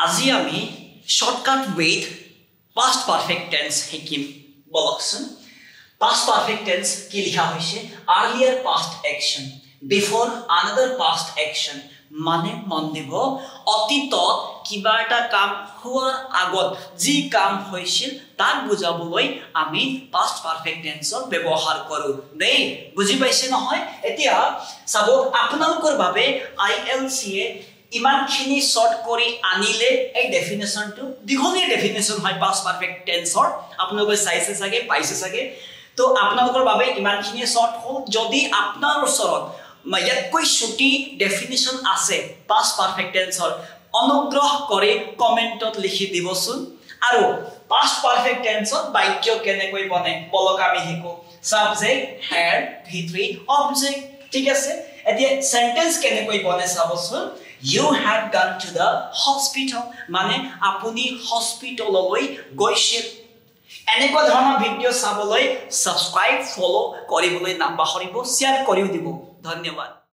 আজি আমি shortcut with past perfect tense শিকিম বলকচোন past perfect tense কি লিখা হৈছে earlier past action before another past action মানে মন দিব অতীতত কিবা এটা কাম হোৱাৰ আগত যি কাম হৈছিল তাক বুজাবলৈ আমি past perfect tense ব্যৱহাৰ কৰো দেই বুজি পাইছে নহয় এতিয়া চাব আপোনালোকৰ বাবে ILC এ ইমানখিনি শৰ্ট কৰি আনিলে এই ডেফিনেশনটো দিঘলীয়া ডেফিনেশন হয় past perfect tense ৰ আপোনালোকে চাইছে সাগে পাইছে সাগে তো আপোনালোকৰ বাবে ইমানখিনি শৰ্ট হ'ল যদি আপোনাৰ ওচৰত ইয়াতকৈ ছুটি ডেফিনেশন আছে past perfect tense ৰ অনুগ্ৰহ কৰি কমেন্টত লিখি দিবচোন আৰু past perfect tense ৰ বাক্য কেনেকৈ বনে বলক আমি শিকো সাবজেক্ট had V3 object ঠিক আছে এতিয়া সেন্টেন্স কেনেকৈ বনে চাবচোন You had gone to the hospital মানে আপুনি হস্পিটাললৈ গৈছিল এনেকুৱা ধৰণৰ ভিডিও চাবলৈ সাবস্ক্ৰাইব ফলো কৰিবলৈ নাপাহৰিব শেয়াৰ কৰিও দিব ধন্যবাদ